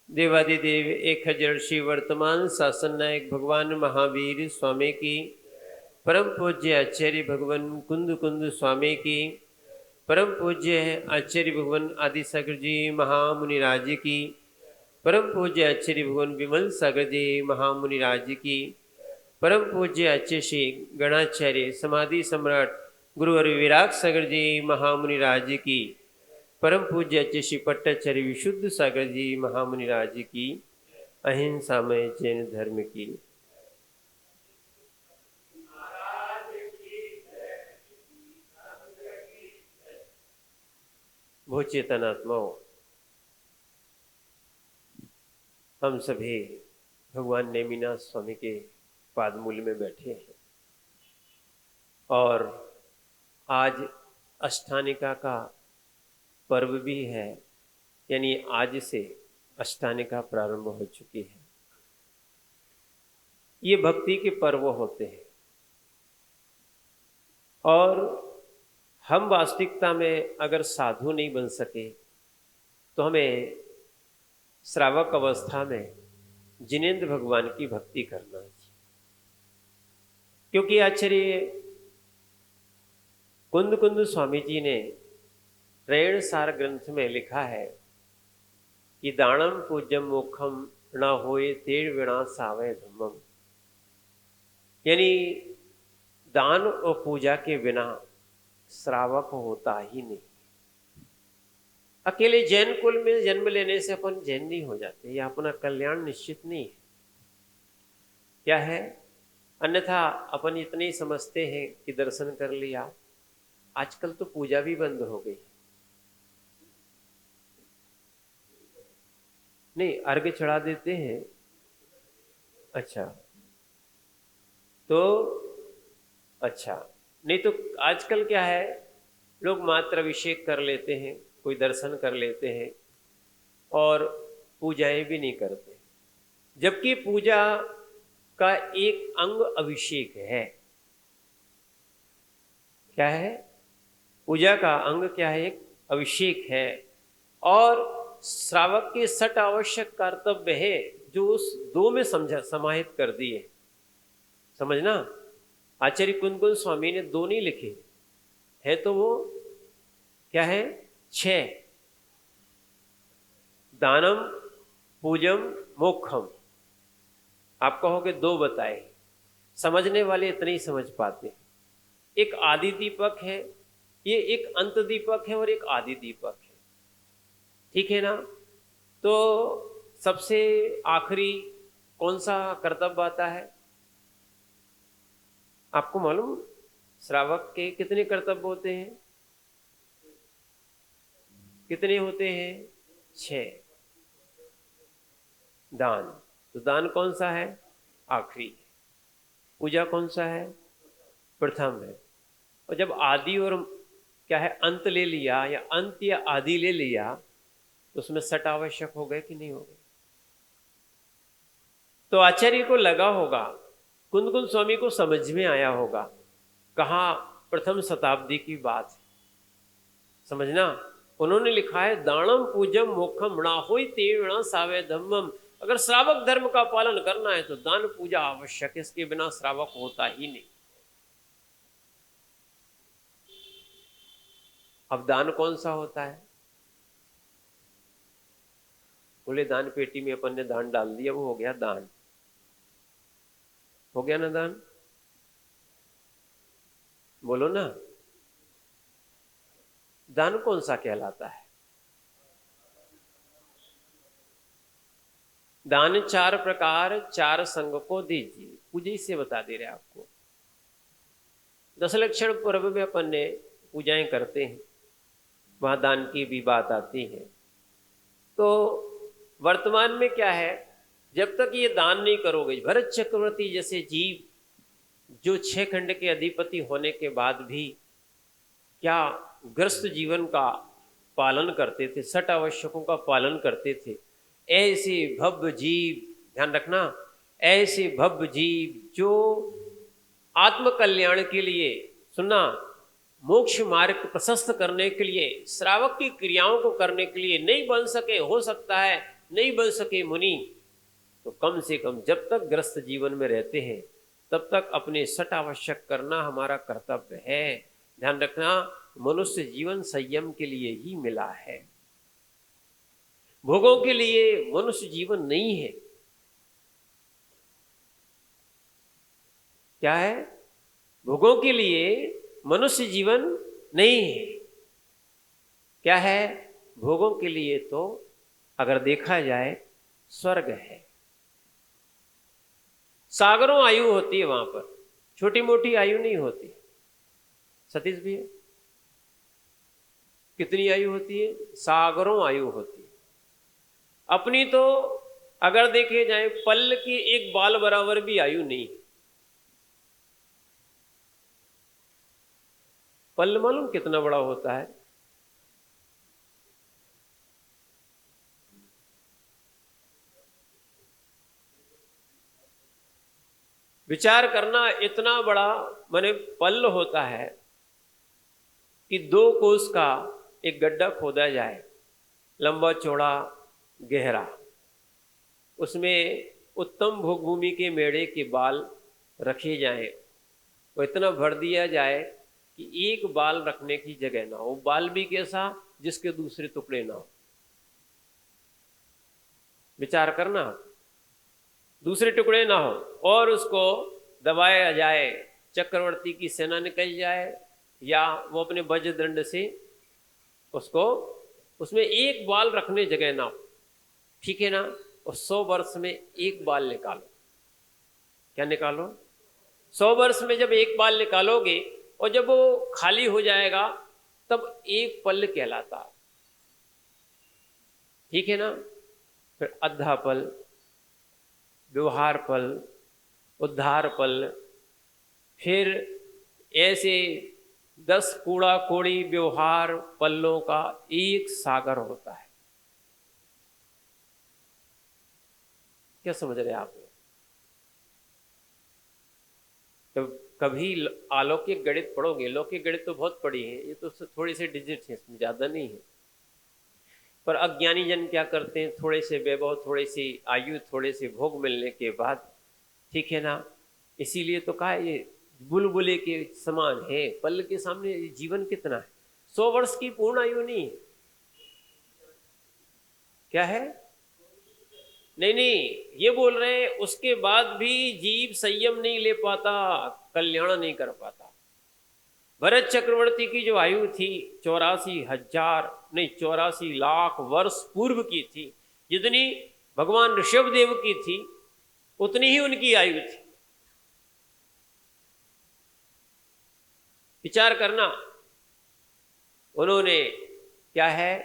देवादिदेव एक हजार श्री वर्तमान शासन नायक भगवान महावीर स्वामी की, परम पूज्य आचार्य भगवान कुंद कुंद स्वामी की, परम पूज्य आचार्य भगवान आदिसागर जी महामुनिराज की, परम पूज्य आचार्य भगवान विमल सागर जी महामुनिराज की, परम पूज्य आचार्य श्री गणाचार्य समाधि सम्राट गुरुवर विराग सागर जी महामुनिराज की, परम पूज्य आचार्य श्री पट्टाचार्य विशुद्ध सागर जी महामुनिराज की, अहिंसा में जैन धर्म की। भो चेतनात्माओं, हम सभी भगवान नेमिनाथ स्वामी के पादमूल में बैठे हैं और आज अष्टानिका का पर्व भी है, यानी आज से अष्टानिका प्रारंभ हो चुकी है। ये भक्ति के पर्व होते हैं और हम वास्तविकता में अगर साधु नहीं बन सके तो हमें श्रावक अवस्था में जिनेंद्र भगवान की भक्ति करना चाहिए, क्योंकि आचार्य कुंद कुंद स्वामी जी ने त्रैण सार ग्रंथ में लिखा है कि दानम पूज्यम मोक्षम न होए तेड़ विना सावय धम्मम, यानी दान और पूजा के बिना श्रावक होता ही नहीं। अकेले जैन कुल में जन्म लेने से अपन जैन नहीं हो जाते, यह अपना कल्याण निश्चित नहीं है। क्या है, अन्यथा अपन इतने ही समझते हैं कि दर्शन कर लिया। आजकल तो पूजा भी बंद हो गई, नहीं अर्घ्य चढ़ा देते हैं। अच्छा तो अच्छा, नहीं तो आजकल क्या है, लोग मात्र अभिषेक कर लेते हैं, कोई दर्शन कर लेते हैं और पूजाएं भी नहीं करते, जबकि पूजा का एक अंग अभिषेक है। क्या है, पूजा का अंग क्या है, एक अभिषेक है। और श्रावक के 6 आवश्यक कर्तव्य है जो उस 2 में समाहित कर दिए। समझना, आचार्य कुंद कुंद स्वामी ने 2 नहीं लिखे है, तो वो क्या है, 6। दानम पूजम मोक्षम, आप कहोगे 2 बताए, समझने वाले इतने ही समझ पाते। एक आदि दीपक है, ये एक अंत दीपक है और एक आदि दीपक है, ठीक है ना। तो सबसे आखिरी कौन सा कर्तव्य आता है, आपको मालूम? श्रावक के कितने कर्तव्य होते हैं? कितने होते हैं? 6। दान, तो दान कौन सा है? आखिरी। पूजा कौन सा है? प्रथम है। और जब आदि और क्या है अंत ले लिया, या अंत या आदि ले लिया, तो उसमें 6 आवश्यक हो गए कि नहीं हो गए? तो आचार्य को लगा होगा, कुंद कुंद स्वामी को समझ में आया होगा, कहाँ प्रथम शताब्दी की बात है। समझना, उन्होंने लिखा है दानम पूजम मोक्षम ना होई तेण सावे धम्मम। अगर श्रावक धर्म का पालन करना है तो दान पूजा आवश्यक है, इसके बिना श्रावक होता ही नहीं। अब दान कौन सा होता है? बोले दान पेटी में अपन ने दान डाल दिया, वो हो गया दान। हो गया ना दान? बोलो ना, दान कौन सा कहलाता है? दान 4 प्रकार 4 संग को दीजिए, पूजा से बता दे रहे आपको। 10 लक्षण पर्व में अपन ने पूजाएं करते हैं, वहां दान की भी बात आती है। तो वर्तमान में क्या है, जब तक ये दान नहीं करोगे, भरत चक्रवर्ती जैसे जीव जो 6 खंड के अधिपति होने के बाद भी क्या ग्रस्त जीवन का पालन करते थे, 6 आवश्यकों का पालन करते थे, ऐसे भव्य जीव, ध्यान रखना, ऐसे भव्य जीव जो आत्म कल्याण के लिए, सुनना, मोक्ष मार्ग प्रशस्त करने के लिए, श्रावक की क्रियाओं को करने के लिए नहीं बन सके, हो सकता है नहीं बन सके मुनि तो कम से कम जब तक ग्रस्त जीवन में रहते हैं तब तक अपने सट आवश्यक करना हमारा कर्तव्य है। ध्यान रखना, मनुष्य जीवन संयम के लिए ही मिला है, भोगों के लिए मनुष्य जीवन नहीं है। क्या है? भोगों के लिए मनुष्य जीवन नहीं है। क्या है? भोगों के लिए तो अगर देखा जाए स्वर्ग है। सागरों आयु होती है वहां पर, छोटी मोटी आयु नहीं होती। सतीश भैया, कितनी आयु होती है? सागरों आयु होती है। अपनी तो अगर देखे जाए पल्ल की एक बाल बराबर भी आयु नहीं। पल्ल मालूम कितना बड़ा होता है? विचार करना, इतना बड़ा माने पल्ल होता है कि 2 कोस का एक गड्ढा खोदा जाए, लंबा चौड़ा गहरा, उसमें उत्तम भोग भूमि के मेढ़े के बाल रखे जाएं, वो इतना भर दिया जाए कि एक बाल रखने की जगह ना हो। बाल भी कैसा? जिसके दूसरे टुकड़े ना हो। विचार करना, दूसरे टुकड़े ना हो, और उसको दबाया जाए, चक्रवर्ती की सेना निकल जाए या वो अपने वज्र दंड से उसको, उसमें एक बाल रखने जगह ना हो, ठीक है ना? और 100 वर्ष में एक बाल निकालो। क्या निकालो? 100 वर्ष में जब एक बाल निकालोगे और जब वो खाली हो जाएगा तब एक पल्ल कहलाता, ठीक है ना? फिर अद्धा पल, व्यवहार पल, उद्धार पल, फिर ऐसे 10 कूड़ा कोड़ी व्यवहार पल्लों का एक सागर होता है। क्या समझ रहे आप? जब कभी अलौकिक गणित पढ़ोगे, लौकिक गणित तो बहुत पढ़ी है, ये तो थोड़े से डिजिट है, इसमें ज्यादा नहीं है। पर अज्ञानी जन क्या करते हैं, थोड़े से वैभव, थोड़े से आयु, थोड़े से भोग मिलने के बाद, ठीक है ना, इसीलिए तो कहा ये बुलबुले के समान है, पल के सामने जीवन कितना है। 100 वर्ष की पूर्ण आयु नहीं है। क्या है? नहीं नहीं, ये बोल रहे हैं उसके बाद भी जीव संयम नहीं ले पाता, कल्याण नहीं कर पाता। भरत चक्रवर्ती की जो आयु थी 84,000 नहीं 84 लाख वर्ष पूर्व की थी, जितनी भगवान ऋषभ देव की थी उतनी ही उनकी आयु थी। विचार करना, उन्होंने क्या है?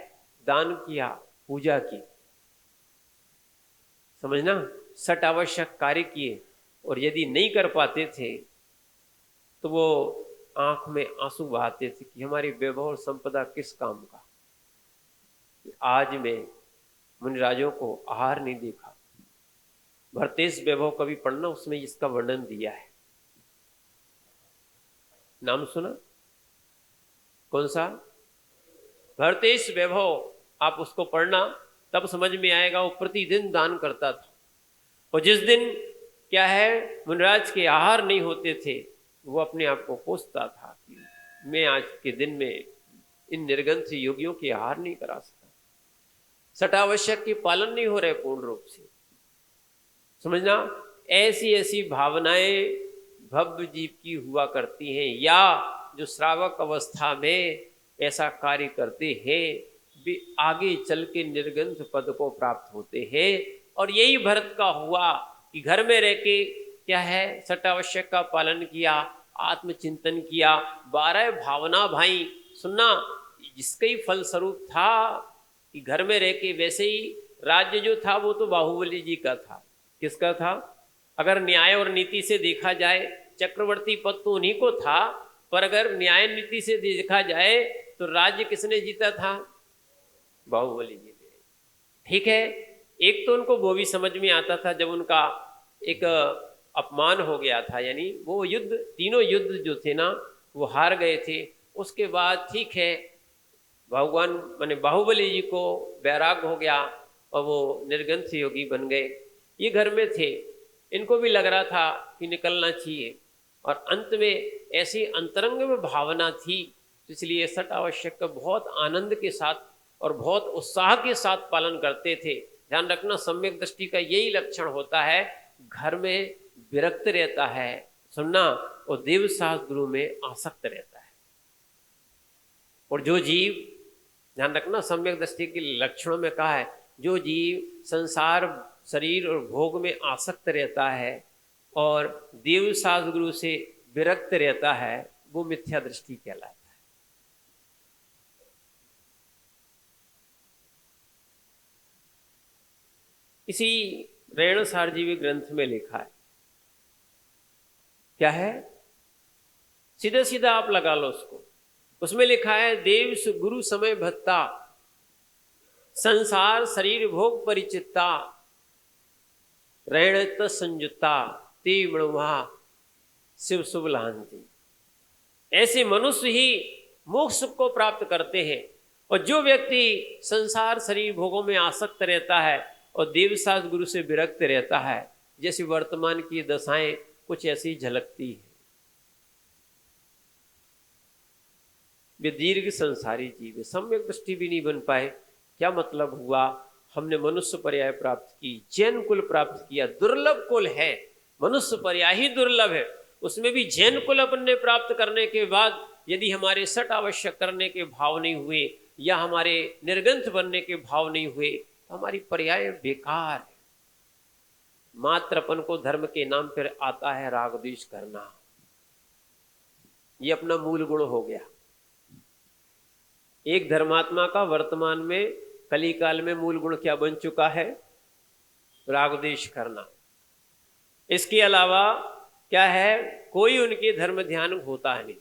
दान किया, पूजा की, समझना, सट आवश्यक कार्य किए, और यदि नहीं कर पाते थे तो वो आंख में आंसू बहाते थे कि हमारी वैभव और संपदा किस काम का। आज मैं मुनिराजों को आहार नहीं देखा। भरतेश वैभव कभी पढ़ना, उसमें इसका वर्णन दिया है। नाम सुना? कौन सा? भरतेश वैभव। आप उसको पढ़ना तब समझ में आएगा। वो प्रतिदिन दान करता था, और जिस दिन क्या है मुनिराज के आहार नहीं होते थे, वो अपने आप को कोसता था कि मैं आज के दिन में इन निर्गंथ योगियों के आहार नहीं करा सकता। सटावश्यक के पालन नहीं हो रहे पूर्ण रूप से, समझना। ऐसी ऐसी भावनाएं भव्य जीव की हुआ करती हैं, या जो श्रावक अवस्था में ऐसा कार्य करते हैं वे आगे चल के निर्गंथ पद को प्राप्त होते हैं। और यही भरत का हुआ कि घर में रह के क्या है, सटावश्यक का पालन किया, आत्मचिंतन किया, 12 भावना भाई सुनना, जिसका ही फल स्वरूप था कि घर में रह के, वैसे ही राज्य जो था वो तो बाहुबली जी का था। किसका था? अगर न्याय और नीति से देखा जाए चक्रवर्ती पद तो उन्हीं को था, पर अगर न्याय नीति से देखा जाए तो राज्य किसने जीता था? बाहुबली जी ने। ठीक है, एक तो उनको वो भी समझ में आता था जब उनका एक अपमान हो गया था, यानी वो युद्ध, तीनों युद्ध जो थे ना वो हार गए थे। उसके बाद ठीक है, भगवान माने बाहुबली जी को वैराग हो गया और वो निर्ग्रंथ योगी बन गए। ये घर में थे, इनको भी लग रहा था कि निकलना चाहिए, और अंत में ऐसी अंतरंग में भावना थी, इसलिए छठ आवश्यक का बहुत आनंद के साथ और बहुत उत्साह के साथ पालन करते थे। ध्यान रखना, सम्यक दृष्टि का यही लक्षण होता है, घर में विरक्त रहता है, सुनना, और देव शास्त्र गुरु में आसक्त रहता है। और जो जीव, ध्यान रखना, सम्यक दृष्टि के लक्षणों में कहा है, जो जीव संसार, शरीर और भोग में आसक्त रहता है और देव शास्त्र गुरु से विरक्त रहता है, वो मिथ्या दृष्टि कहलाता है। इसी रेणुसारजीवी ग्रंथ में लिखा है, क्या है, सीधा सीधा आप लगा लो उसको। उसमें लिखा है, देव गुरु समय भत्ता, संसार शरीर भोग परिचिता, रेणत संयुक्ता, ते मणुवा शिव शुभ लांति। ऐसे मनुष्य ही मोक्ष सुख को प्राप्त करते हैं। और जो व्यक्ति संसार शरीर भोगों में आसक्त रहता है और देवशास्त्र गुरु से विरक्त रहता है, जैसे वर्तमान की दशाएं कुछ ऐसी झलकती है। वे दीर्घ संसारी जीव, सम्यक दृष्टि भी नहीं बन पाए। क्या मतलब हुआ, हमने मनुष्य पर्याय प्राप्त की, जैन कुल प्राप्त किया, दुर्लभ कुल है, मनुष्य पर्याय ही दुर्लभ है, उसमें भी जैन कुल अपन ने प्राप्त करने के बाद यदि हमारे छठ आवश्यक करने के भाव नहीं हुए या हमारे निर्ग्रंथ बनने के भाव नहीं हुए तो हमारी पर्याय बेकार है। मात्र अपन को धर्म के नाम पर आता है राग द्वेष करना, ये अपना मूल गुण हो गया। एक धर्मात्मा का वर्तमान में कली काल में मूल गुण क्या बन चुका है, राग द्वेष करना। इसके अलावा क्या है, कोई उनके धर्म ध्यान होता नहीं।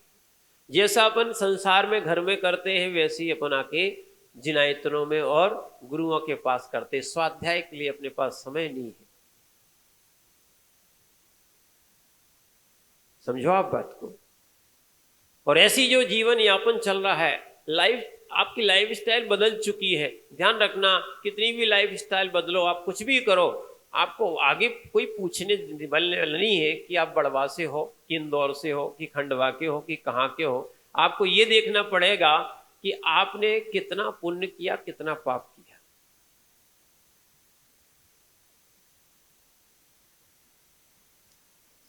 जैसा अपन संसार में घर में करते हैं वैसे ही अपन आके जिनायतनों में और गुरुओं के पास करते, स्वाध्याय के लिए अपने पास समय नहीं है। समझो आप बात को। और ऐसी जो जीवन यापन चल रहा है, लाइफ, आपकी लाइफ स्टाइल बदल चुकी है। ध्यान रखना, कितनी भी लाइफ स्टाइल बदलो, आप कुछ भी करो, आपको आगे कोई पूछने वाला नहीं है कि आप बड़वा से हो, कि इंदौर से हो, कि खंडवा के हो, कि कहाँ के हो। आपको ये देखना पड़ेगा कि आपने कितना पुण्य किया, कितना पाप किया।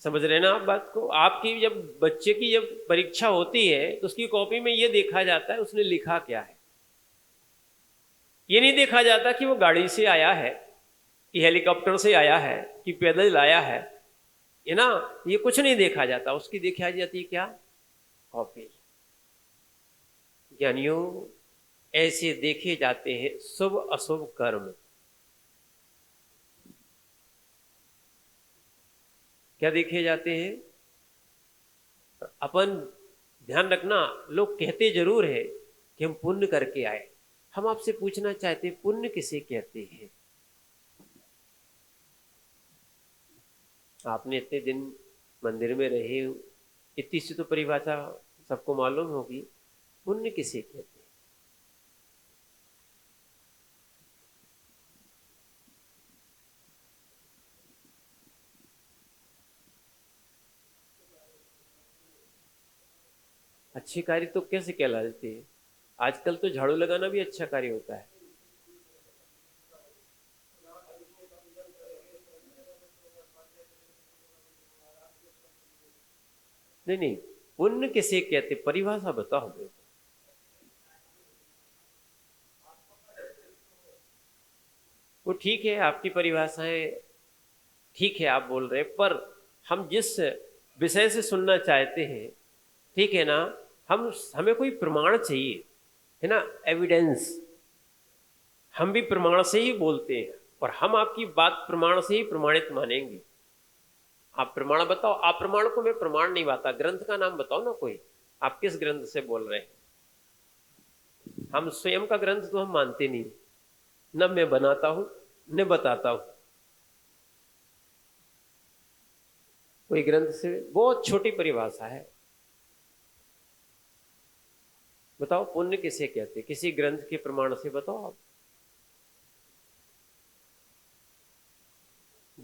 समझ रहे ना आप बात को। आपकी जब बच्चे की जब परीक्षा होती है तो उसकी कॉपी में ये देखा जाता है उसने लिखा क्या है। ये नहीं देखा जाता कि वो गाड़ी से आया है, कि हेलीकॉप्टर से आया है, कि पैदल आया है ना, ये कुछ नहीं देखा जाता। उसकी देखा जाती है क्या, कॉपी। ज्ञानियों, ऐसे देखे जाते हैं शुभ अशुभ कर्म। क्या देखे जाते हैं, अपन ध्यान रखना, लोग कहते जरूर है कि हम पुण्य करके आए। हम आपसे पूछना चाहते हैं, पुण्य किसे कहते हैं? आपने इतने दिन मंदिर में रहे, इतनी सी तो परिभाषा सबको मालूम होगी, पुण्य किसे कहते हैं? अच्छे कार्य तो कैसे कहलाते हैं? आजकल तो झाड़ू लगाना भी अच्छा कार्य होता है। नहीं नहीं, पुण्य किसे कहते, परिभाषा बताओ मेरे को। वो ठीक है, आपकी परिभाषाएं ठीक है, आप बोल रहे, पर हम जिस विषय से सुनना चाहते हैं, ठीक है ना, हमें कोई प्रमाण चाहिए, है ना, एविडेंस। हम भी प्रमाण से ही बोलते हैं और हम आपकी बात प्रमाण से ही प्रमाणित मानेंगे। आप प्रमाण बताओ। आप प्रमाण को मैं प्रमाण नहीं बताता, ग्रंथ का नाम बताओ ना कोई, आप किस ग्रंथ से बोल रहे हैं? हम स्वयं का ग्रंथ तो हम मानते नहीं, न मैं बनाता हूं न बताता हूं। कोई ग्रंथ से, बहुत छोटी परिभाषा है। बताओ पुण्य किसे कहते, किसी ग्रंथ के प्रमाण से बताओ आप।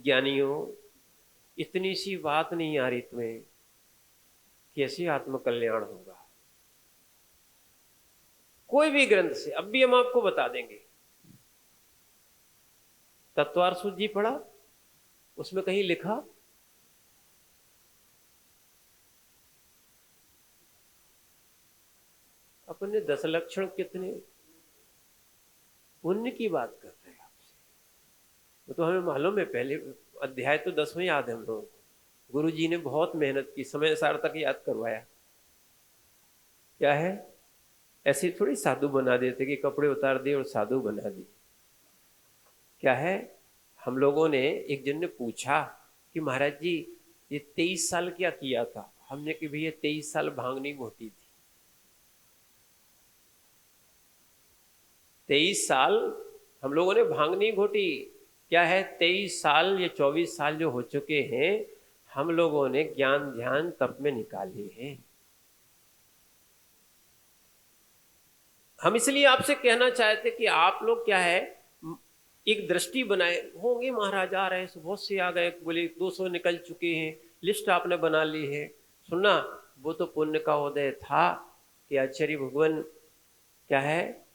ज्ञानियों, इतनी सी बात नहीं आ रही तुम्हें, कैसे आत्मकल्याण होगा? कोई भी ग्रंथ से, अब भी हम आपको बता देंगे। तत्वार सूत जी पढ़ा, उसमें कहीं लिखा अपने 10 लक्षण कितने पुण्य की बात कर रहे हैं आपसे? वो तो हमें मालूम है, पहले अध्याय तो 10वें याद है हम लोगों को। गुरु जी ने बहुत मेहनत की, समय सार्थक याद करवाया। क्या है, ऐसे थोड़ी साधु बना देते कि कपड़े उतार दिए और साधु बना दिए। क्या है, हम लोगों ने, एक जन ने पूछा कि महाराज जी ये 23 साल क्या किया था? हमने कि भैया 23 साल भांग नहीं घोटी थी। 23 साल हम लोगों ने भांग नहीं घोटी। क्या है, 23 साल या 24 साल जो हो चुके हैं, हम लोगों ने ज्ञान ध्यान तप में निकाले हैं। हम इसलिए आपसे कहना चाहते कि आप लोग क्या है, एक दृष्टि बनाए होंगे। महाराज आ रहे हैं, बहुत से आ गए, बोले 200 निकल चुके हैं, लिस्ट आपने बना ली है। सुनना, वो तो पुण्य का उदय था कि आचार्य भगवान क्या है,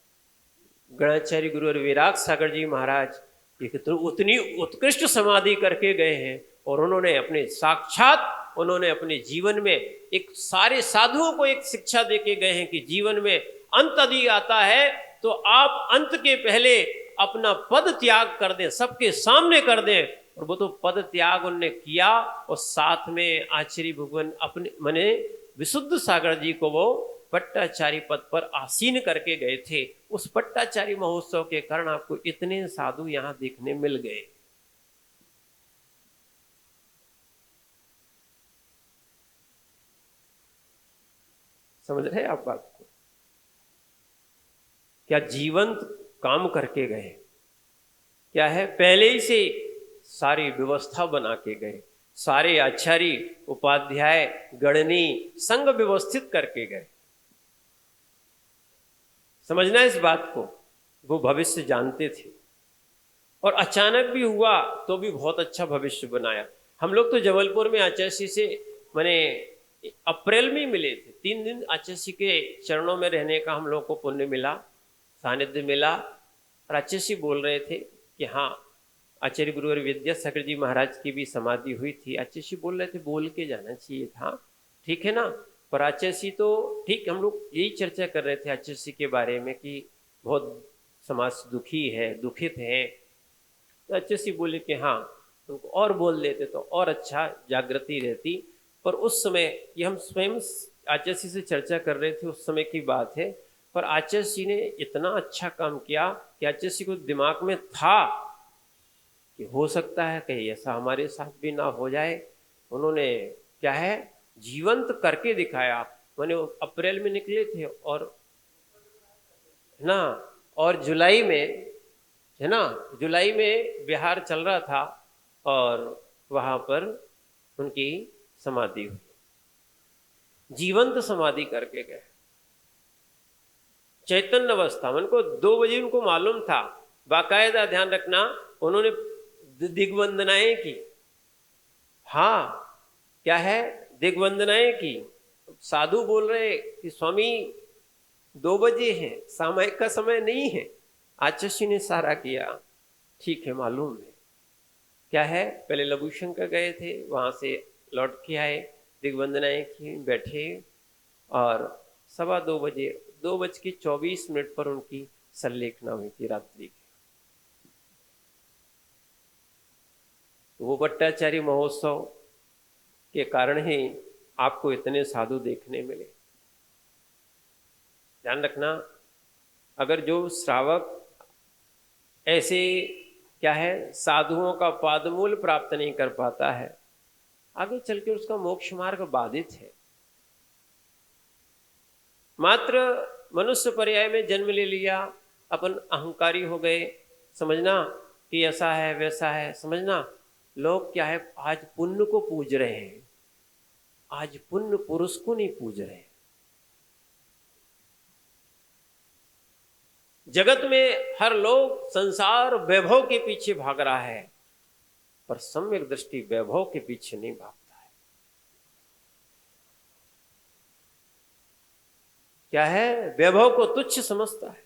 गणाचार्य गुरु और विराग सागर जी महाराज एक तो उतनी उत्कृष्ट समाधि करके गए हैं, और उन्होंने अपने साक्षात, उन्होंने अपने जीवन में एक सारे साधुओं को एक शिक्षा देके गए हैं कि जीवन में अंत यदि आता है तो आप अंत के पहले अपना पद त्याग कर दें, सबके सामने कर दें। और वो तो पद त्याग उन्होंने किया, और साथ में आचार्य भगवान अपने मने विशुद्ध सागर जी को वो पट्टाचारी पद पर आसीन करके गए थे। उस पट्टाचारी महोत्सव के कारण आपको इतने साधु यहां देखने मिल गए। समझ रहे आप बात को? क्या जीवंत काम करके गए, क्या है, पहले ही से सारी व्यवस्था बना के गए, सारे आचार्य उपाध्याय गणनी संघ व्यवस्थित करके गए। समझना इस बात को, वो भविष्य जानते थे, और अचानक भी हुआ तो भी बहुत अच्छा भविष्य बनाया। हम लोग तो जबलपुर में आचार्य से मैंने अप्रैल में ही मिले थे, 3 दिन आचार्य के चरणों में रहने का हम लोग को पुण्य मिला, सानिध्य मिला। और आचार्य बोल रहे थे कि हाँ, आचार्य गुरुवर विद्यासागर जी महाराज की भी समाधि हुई थी। आचार्य बोल रहे थे बोल के जाना चाहिए था, ठीक है ना? पर आचार्य तो ठीक, हम लोग यही चर्चा कर रहे थे आचार्य के बारे में कि बहुत समाज दुखी है, दुखित है। तो आचार्य बोले कि हाँ, तुमको और बोल देते तो और अच्छा जागृति रहती। पर उस समय, ये हम स्वयं आचार्य से चर्चा कर रहे थे, उस समय की बात है। पर आचार्य ने इतना अच्छा काम किया कि आचार्य को दिमाग में था कि हो सकता है कहीं ऐसा हमारे साथ भी ना हो जाए। उन्होंने क्या है, जीवंत करके दिखाया। मैंने अप्रैल में निकले थे, और ना, और जुलाई में है ना, जुलाई में बिहार चल रहा था, और वहां पर उनकी समाधि हुई, जीवंत समाधि करके गए, चैतन्य अवस्था। उनको 2 बजे उनको मालूम था, बाकायदा ध्यान रखना, उन्होंने दिग्वंदनाएं की। हाँ, क्या है, दिग्वंदनाएं की। साधु बोल रहे कि स्वामी 2 बजे है, सामायिक का समय नहीं है। आचार्य ने सारा किया, ठीक है, मालूम है। क्या है, पहले लघुशंकर गए थे, वहां से लौट के आए, दिग्वंदनाएं की, बैठे, और 2:15 बजे 2:24 पर उनकी संलेखना हुई थी रात्रि की। तो वो भट्टाचार्य महोत्सव के कारण ही आपको इतने साधु देखने मिले। ध्यान रखना, अगर जो श्रावक ऐसे क्या है साधुओं का पादमूल प्राप्त नहीं कर पाता है, आगे चल के उसका मोक्ष मार्ग बाधित है। मात्र मनुष्य पर्याय में जन्म ले लिया, अपन अहंकारी हो गए, समझना कि ऐसा है वैसा है। समझना, लोग क्या है, आज पुण्य को पूज रहे हैं, आज पुण्य पुरुष को नहीं पूज रहे। जगत में हर लोग संसार वैभव के पीछे भाग रहा है, पर सम्यक दृष्टि वैभव के पीछे नहीं भागता है। क्या है? वैभव को तुच्छ समझता है।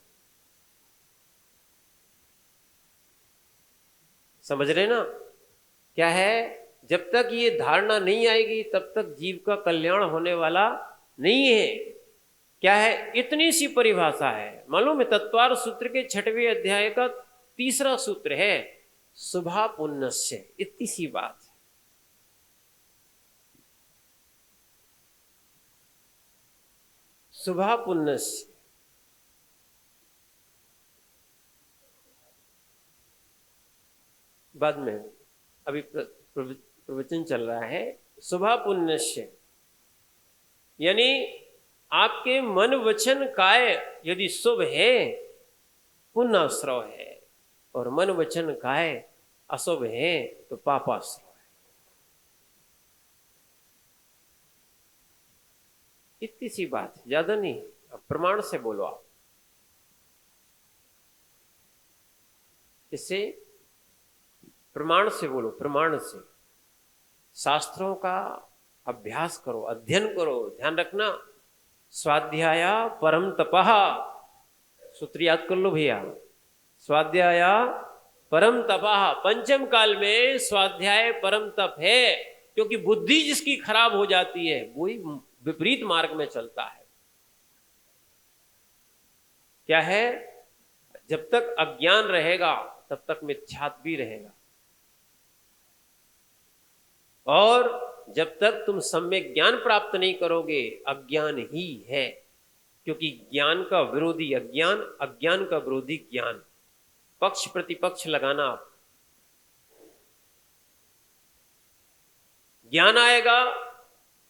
समझ रहे ना? क्या है? जब तक ये धारणा नहीं आएगी तब तक जीव का कल्याण होने वाला नहीं है। क्या है? इतनी सी परिभाषा है। मालूम है? तत्वार सूत्र के 6वें अध्याय का 3रा सूत्र है, शुभा पुण्यस्य। इतनी सी बात है। शुभा पुण्यस्य। बाद में, अभी प्रवचन चल रहा है। शुभा पुण्यस्य यानी आपके मन वचन काय यदि शुभ है, पुण्याश्रव है, और मन वचन काय अशुभ है तो पापाश्रव है। इतनी सी बात है, ज्यादा नहीं। अब प्रमाण से बोलो आप। इससे प्रमाण से बोलो, प्रमाण से। शास्त्रों का अभ्यास करो, अध्ययन करो। ध्यान रखना, स्वाध्याय परम तपः। सूत्र याद कर लो भैया। स्वाध्याय परम तपः। पंचम काल में स्वाध्याय परम तप है, क्योंकि बुद्धि जिसकी खराब हो जाती है वही विपरीत मार्ग में चलता है। क्या है? जब तक अज्ञान रहेगा तब तक मिथ्यात्व भी रहेगा, और जब तक तुम सम्यक ज्ञान प्राप्त नहीं करोगे अज्ञान ही है। क्योंकि ज्ञान का विरोधी अज्ञान, अज्ञान का विरोधी ज्ञान। पक्ष प्रतिपक्ष लगाना आप। ज्ञान आएगा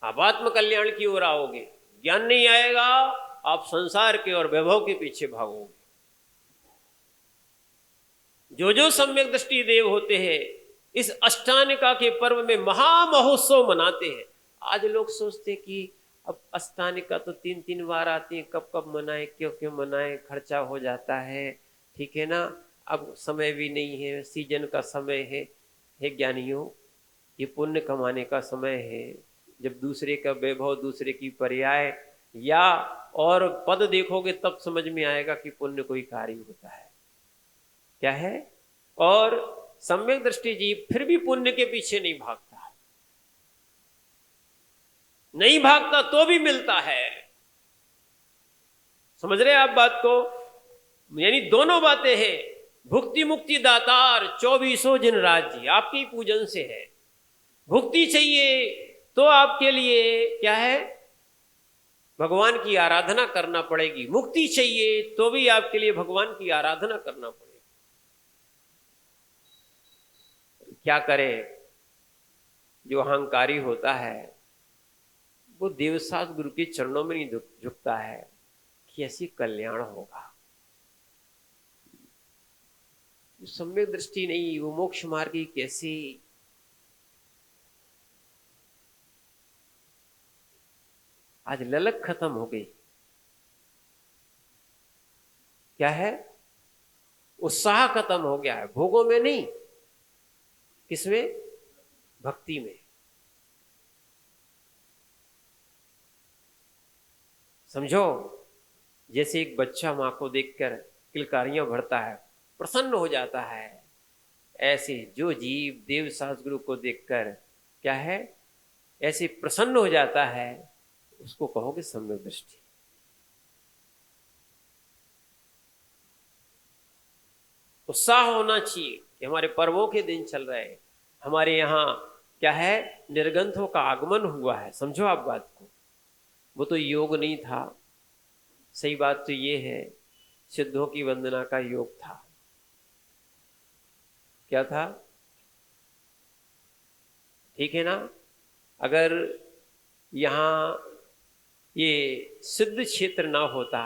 आप आत्म कल्याण की ओर आओगे, ज्ञान नहीं आएगा आप संसार के और वैभव के पीछे भागोगे। जो जो सम्यक दृष्टि देव होते हैं इस अष्टानिका के पर्व में महामहोत्सव मनाते हैं। आज लोग सोचते कि अब अष्टानिका तो 3-3 बार आती है, कब कब मनाए, क्यों क्यों मनाए, खर्चा हो जाता है, ठीक है ना, अब समय भी नहीं है, सीजन का समय है। हे ज्ञानियों, ये पुण्य कमाने का समय है। जब दूसरे का वैभव, दूसरे की पर्याय या और पद देखोगे तब समझ में आएगा कि पुण्य कोई कार्य होता है। क्या है? और सम्यक दृष्टि जीव फिर भी पुण्य के पीछे नहीं भागता, नहीं भागता तो भी मिलता है। समझ रहे आप बात को? यानी दोनों बातें हैं। भुक्ति मुक्ति दातार 24 जिन राज्य आपकी पूजन से है। भुक्ति चाहिए तो आपके लिए क्या है? भगवान की आराधना करना पड़ेगी। मुक्ति चाहिए तो भी आपके लिए भगवान की आराधना करना पड़ेगी। क्या करे? जो अहंकारी होता है वो देवसास गुरु के चरणों में नहीं झुकता है कि ऐसी कल्याण होगा। सम्यक दृष्टि नहीं, वो मोक्ष मार्ग की कैसी। आज ललक खत्म हो गई। क्या है? उत्साह खत्म हो गया है। भोगों में नहीं, किसमें? भक्ति में। समझो, जैसे एक बच्चा मां को देखकर किलकारियां भरता है, प्रसन्न हो जाता है, ऐसे जो जीव देव सद्गुरु को देखकर क्या है, ऐसे प्रसन्न हो जाता है, उसको कहोगे सम्यक दृष्टि। उत्साह होना चाहिए कि हमारे पर्वों के दिन चल रहे हैं, हमारे यहाँ क्या है, निर्गंथों का आगमन हुआ है। समझो आप बात को। वो तो योग नहीं था, सही बात तो ये है, सिद्धों की वंदना का योग था। क्या था? ठीक है ना? अगर यहाँ ये सिद्ध क्षेत्र ना होता,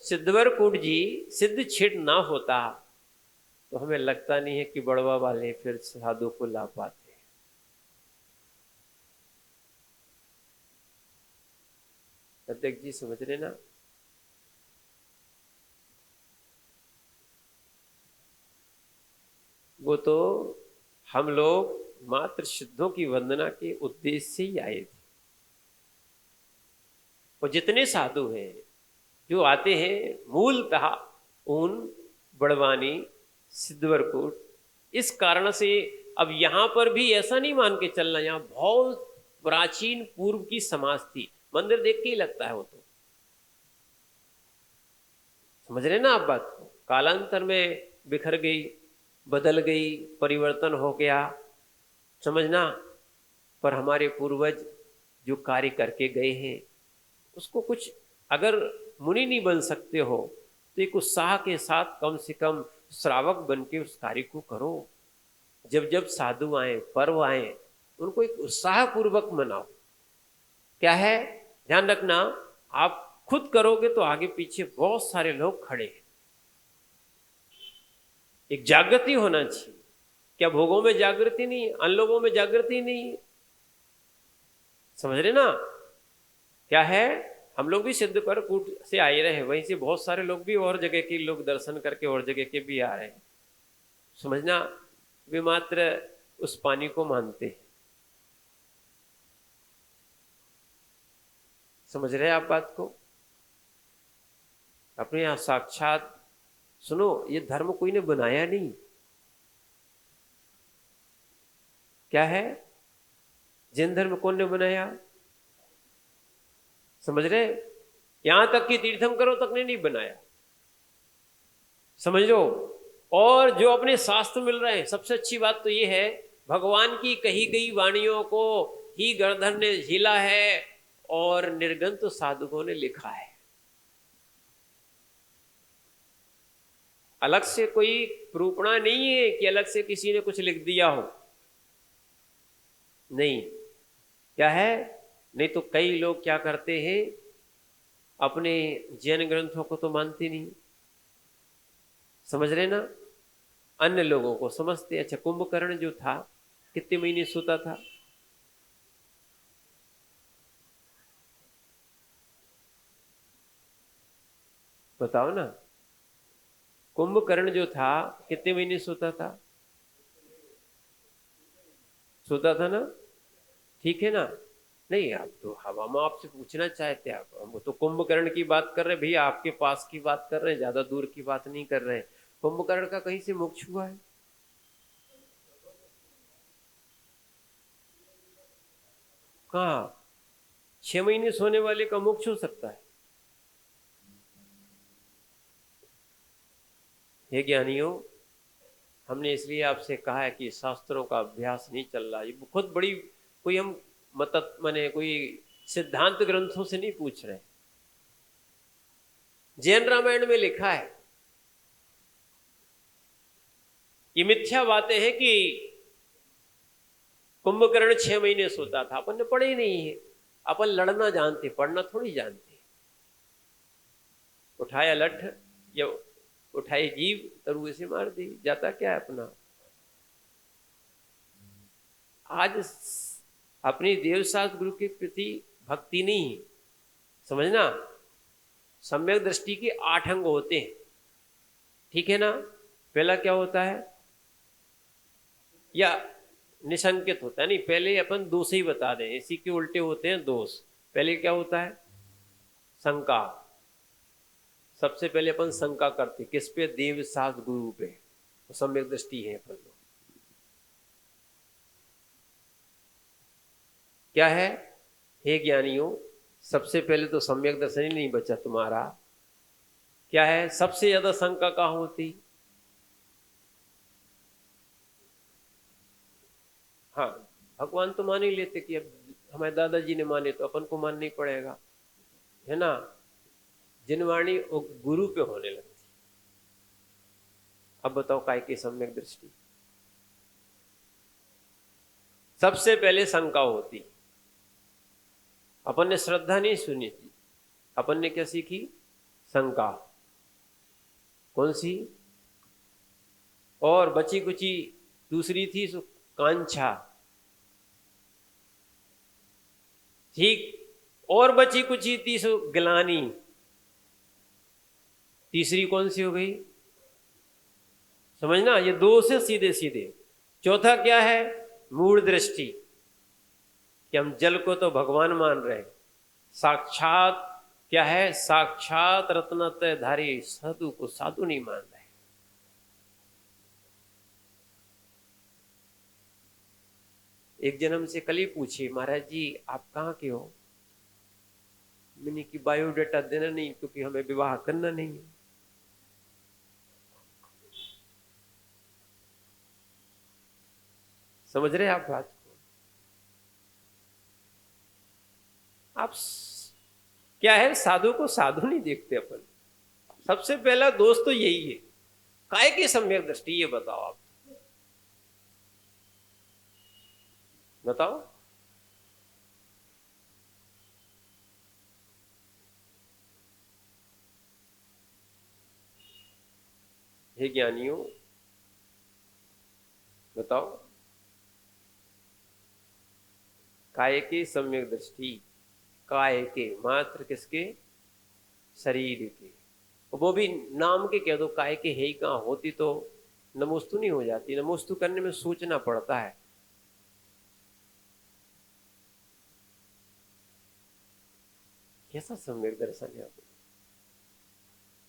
सिद्धवर कूट जी सिद्ध क्षेत्र ना होता, तो हमें लगता नहीं है कि बड़वा वाले फिर साधु को ला पाते। अध्यक्ष जी समझ रहे ना? वो तो हम लोग मात्र सिद्धों की वंदना के उद्देश्य से ही आए थे। और जितने साधु हैं जो आते हैं मूलतः ऊन, बड़वानी, सिद्धवरकूट, इस कारण से अब यहां पर भी ऐसा नहीं मान के चलना, यहां बहुत प्राचीन पूर्व की समाज थी। मंदिर देख के ही लगता है वो तो, समझ रहे ना आप बात को। कालांतर में बिखर गई, बदल गई, परिवर्तन हो गया, समझना। पर हमारे पूर्वज जो कार्य करके गए हैं उसको कुछ, अगर मुनि नहीं बन सकते हो तो एक उत्साह के साथ कम से कम श्रावक बन के उस कार्य को करो। जब जब साधु आए, पर्व आए, उनको एक उत्साह पूर्वक मनाओ। क्या है, ध्यान रखना, आप खुद करोगे तो आगे पीछे बहुत सारे लोग खड़े हैं। एक जागृति होना चाहिए। क्या भोगों में जागृति नहीं, अन लोगों में जागृति नहीं, समझ रहे ना। क्या है, हम लोग भी सिद्धवरकूट से आए रहे, वहीं से बहुत सारे लोग भी और जगह के लोग दर्शन करके और जगह के भी आ रहे हैं, समझना। वे मात्र उस पानी को मानते हैं, समझ रहे हैं आप बात को। अपने यहां साक्षात सुनो, ये धर्म कोई ने बनाया नहीं। क्या है, जैन धर्म कौन ने बनाया, समझ रहे। यहां तक कि तीर्थंकरों तक ने नहीं बनाया, समझ लो। और जो अपने शास्त्र मिल रहे हैं, सबसे अच्छी बात तो ये है, भगवान की कही गई वाणियों को ही गणधर ने झीला है और निर्गंत साधुओं ने लिखा है। अलग से कोई प्रूपणा नहीं है कि अलग से किसी ने कुछ लिख दिया हो, नहीं। क्या है, नहीं तो कई लोग क्या करते हैं, अपने जैन ग्रंथों को तो मानते नहीं, समझ रहे ना, अन्य लोगों को समझते। अच्छा, कुंभकर्ण जो था कितने महीने सोता था, बताओ ना। कुंभकर्ण जो था कितने महीने सोता था, सोता था ना, ठीक है ना। नहीं, आप तो हम आपसे पूछना चाहते हैं, आप हम तो कुंभकर्ण की बात कर रहे हैं भैया, आपके पास की बात कर रहे हैं, ज्यादा दूर की बात नहीं कर रहे हैं। कुंभकर्ण का कहीं से मोक्ष हुआ है, कहा। 6 महीने सोने वाले का मोक्ष हो सकता है। हे ज्ञानियों, हमने इसलिए आपसे कहा है कि शास्त्रों का अभ्यास नहीं चल रहा। ये खुद बड़ी कोई हम मत माने कोई सिद्धांत ग्रंथों से नहीं पूछ रहे। जैन रामायण में लिखा है, ये मिथ्या बातें हैं कि कुंभकर्ण 6 महीने सोता था। अपन ने पढ़े ही नहीं है, अपन लड़ना जानते, पढ़ना थोड़ी जानते। उठाया लठ या उठाई जीव, तरुए से मार दी, जाता क्या है अपना। आज अपनी देवशास्त्र गुरु के प्रति भक्ति नहीं है, समझना। सम्यक दृष्टि के 8 अंग होते हैं, ठीक है ना। पहला क्या होता है, या निसंकेत होता है, नहीं पहले अपन दोष ही बता दें, इसी के उल्टे होते हैं दोष। पहले क्या होता है, शंका। सबसे पहले अपन शंका करते किस पे, देव शास्त्र गुरु पे, तो सम्यक दृष्टि है अपन लोग। क्या है, हे ज्ञानियों, सबसे पहले तो सम्यक दर्शन ही नहीं बचा तुम्हारा। क्या है, सबसे ज्यादा शंका कहां होती, हाँ, भगवान तो मान ही लेते कि अब हमारे दादाजी ने माने तो अपन को मानना ही पड़ेगा, है ना। जिनवाणी गुरु पे होने लगती। अब बताओ काय की सम्यक दृष्टि, सबसे पहले शंका होती। अपन ने श्रद्धा नहीं सुनी थी, अपन ने क्या सीखी, शंका। कौन सी, और बची कुची दूसरी थी कांछा, ठीक। और बची कुची थी ग्लानी। तीसरी कौन सी हो गई, समझना, ये दो से सीधे सीधे। चौथा क्या है? मूढ़ दृष्टि, कि हम जल को तो भगवान मान रहे हैं, साक्षात क्या है? साक्षात रत्नत्रय धारी साधु को साधु नहीं मान रहे। एक जन्म से कल ही पूछे, महाराज जी आप कहाँ के हो? मैंने की बायोडाटा देना नहीं, क्योंकि हमें विवाह करना नहीं है। समझ रहे आप बात को? आप क्या है, साधु को साधु नहीं देखते अपन। सबसे पहला दोष तो यही है, काय की सम्यक दृष्टि। ये बताओ, आप बताओ। हे ज्ञानियों बताओ, काय की सम्यक दृष्टि। काय के मात्र किसके? शरीर के। वो भी नाम के कह दो, काय के है ही कहाँ, होती तो नमोस्तु नहीं हो जाती। नमोस्तु करने में सोचना पड़ता है। कैसा सम्यक दर्शन है आपको?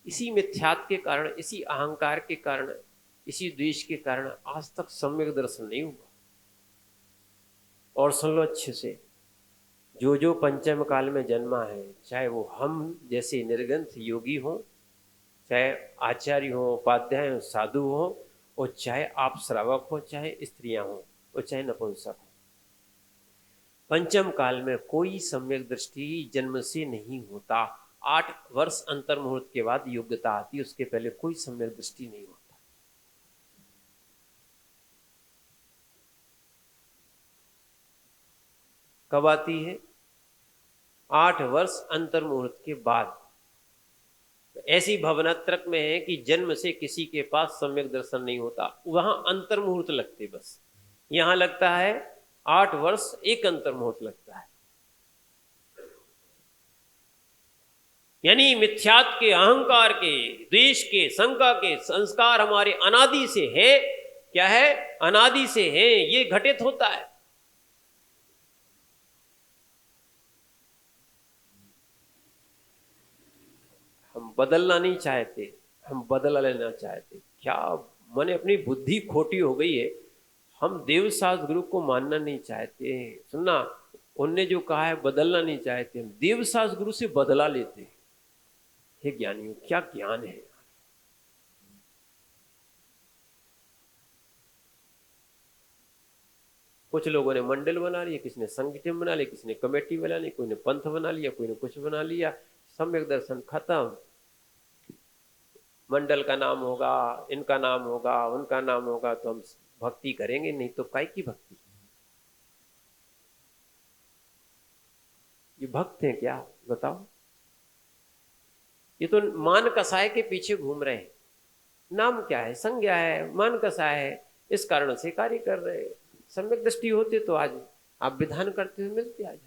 इसी मिथ्यात्व के कारण, इसी अहंकार के कारण, इसी द्वेष के कारण आज तक सम्यक दर्शन नहीं हुआ। और सुन लो अच्छे से, जो जो पंचम काल में जन्मा है, चाहे वो हम जैसे निर्ग्रंथ योगी हो, चाहे आचार्य हो, उपाध्याय हो, साधु हो, और चाहे आप श्रावक हो, चाहे स्त्रियां हो, और चाहे नपुंसक हो, पंचम काल में कोई सम्यक दृष्टि जन्म से नहीं होता। 8 वर्ष अंतर मुहूर्त के बाद योग्यता आती, उसके पहले कोई सम्यक दृष्टि नहीं होता। कब आती है? 8 वर्ष अंतर मुहूर्त के बाद। ऐसी भवनात्रक में है कि जन्म से किसी के पास सम्यक दर्शन नहीं होता, वहां अंतर मुहूर्त लगते बस। यहां लगता है 8 वर्ष एक अंतर मुहूर्त लगता है। यानी मिथ्यात्व के, अहंकार के, द्वेष के, शंका के संस्कार हमारे अनादि से है। क्या है? अनादि से है, ये घटित होता है। हम बदलना नहीं चाहते, हम बदला लेना चाहते। क्या माने, अपनी बुद्धि खोटी हो गई है। हम देवशास्त्र गुरु को मानना नहीं चाहते। सुनना, उनने जो कहा है बदलना नहीं चाहते, हम देवशास्त्र गुरु से बदला लेते हैं। हे ज्ञानियों, क्या ज्ञान है! कुछ लोगों ने मंडल बना लिया, किसी ने संगठन बना लिया, किसी ने कमेटी बना ली, कोई ने पंथ बना लिया, कोई ने कुछ बना लिया। सम्यक दर्शन खत्म। मंडल का नाम होगा, इनका नाम होगा, उनका नाम होगा, तो हम भक्ति करेंगे, नहीं तो काय की भक्ति? ये भक्त हैं क्या? बताओ। ये तो मान कसाय के पीछे घूम रहे हैं। नाम क्या है? संज्ञा है, मान कसाय है, इस कारण से कार्य कर रहे हैं। सम्यक दृष्टि होते तो आज आप विधान करते हुए मिलते आज।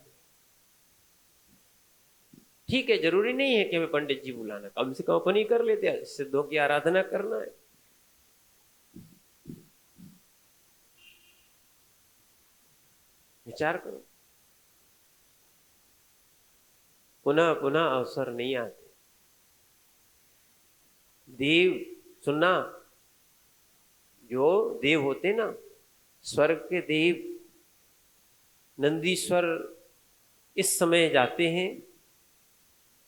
ठीक है, जरूरी नहीं है कि हमें पंडित जी बुलाना, कम से कम अपन ही कर लेते हैं। सिद्धों की आराधना करना है। विचार करो, पुनः पुनः अवसर नहीं आते। देव, सुनना, जो देव होते ना, स्वर्ग के देव, नंदीश्वर इस समय जाते हैं,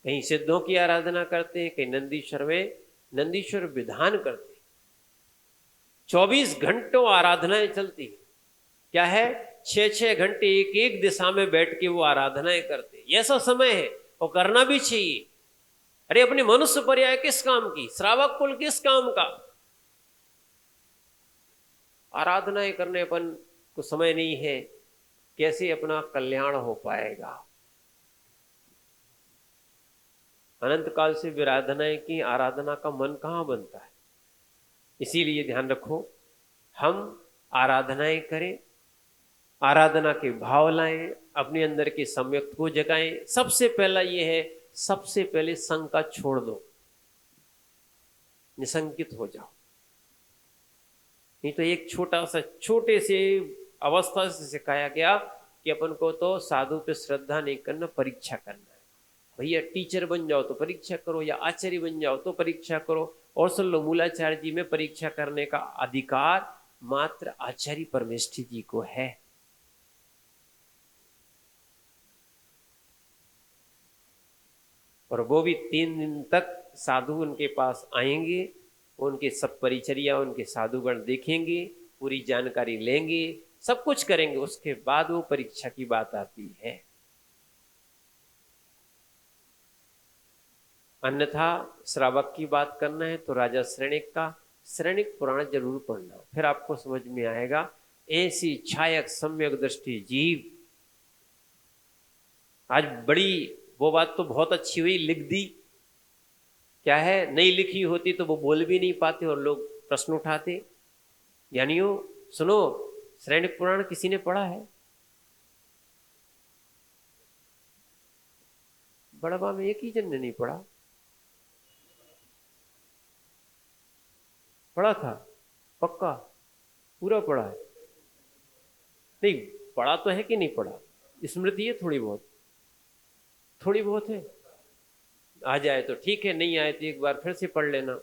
कहीं सिद्धों की आराधना करते हैं, कहीं नंदीश्वर में नंदीश्वर विधान करते हैं। 24 घंटों आराधनाएं चलती है। क्या है? 6-6 घंटे एक एक दिशा में बैठ के वो आराधनाएं करते हैं। ऐसा समय है और करना भी चाहिए। अरे अपने मनुष्य पर्याय किस काम की, श्रावक कुल किस काम का? आराधनाएं करने अपन को समय नहीं है, कैसे अपना कल्याण हो पाएगा? अनंत काल से विराधनाएं की, आराधना का मन कहां बनता है? इसीलिए ध्यान रखो, हम आराधनाएं करें, आराधना के भाव लाएं, अपने अंदर के सम्यक को जगाएं। सबसे पहला ये है, सबसे पहले संग का छोड़ दो, निसंकित हो जाओ। नहीं तो एक छोटा सा छोटे से अवस्था से सिखाया गया कि अपन को तो साधु पे श्रद्धा नहीं करना, परीक्षा करना है। भैया टीचर बन जाओ तो परीक्षा करो, या आचार्य बन जाओ तो परीक्षा करो। और सुन लो, मूलाचार्य जी में परीक्षा करने का अधिकार मात्र आचार्य परमेष्ठी जी को है। और वो भी 3 दिन तक साधु उनके पास आएंगे, उनके सब परिचर्या, उनके साधुगण देखेंगे, पूरी जानकारी लेंगे, सब कुछ करेंगे, उसके बाद वो परीक्षा की बात आती है। अन्यथा श्रावक की बात करना है तो राजा श्रेणिक का श्रेणिक पुराण जरूर पढ़ना, फिर आपको समझ में आएगा। ऐसी छायक सम्यक दृष्टि जीव, आज बड़ी वो बात तो बहुत अच्छी हुई, लिख दी। क्या है, नहीं लिखी होती तो वो बोल भी नहीं पाते और लोग प्रश्न उठाते। यानियो सुनो, श्रेणिक पुराण किसी ने पढ़ा है? बड़वा में एक ही जन ने नहीं पढ़ा। पढ़ा था पक्का? पूरा पढ़ा है? नहीं, पढ़ा तो है कि नहीं पढ़ा? स्मृति है थोड़ी बहुत? थोड़ी बहुत है। आ जाए तो ठीक है, नहीं आए तो एक बार फिर से पढ़ लेना।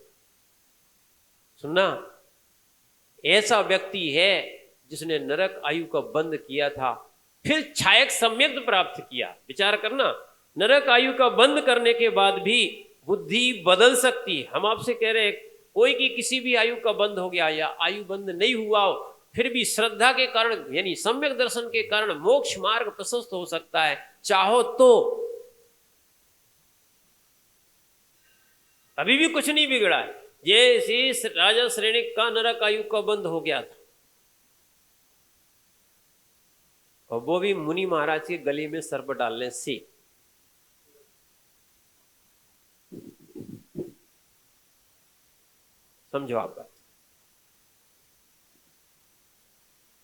सुनना, ऐसा व्यक्ति है जिसने नरक आयु का बंद किया था, फिर छायक सम्यक प्राप्त किया। विचार करना, नरक आयु का बंद करने के बाद भी बुद्धि बदल सकती है। हम आपसे कह रहे हैं, कोई की किसी भी आयु का बंद हो गया या आयु बंद नहीं हुआ हो, फिर भी श्रद्धा के कारण यानी सम्यक दर्शन के कारण मोक्ष मार्ग प्रशस्त हो सकता है, चाहो तो। अभी भी कुछ नहीं बिगड़ा है। जैसे राजा श्रेणिक का नरक आयु का बंद हो गया था, और वो भी मुनि महाराज के गले में सर्प डालने से। समझो आप बात।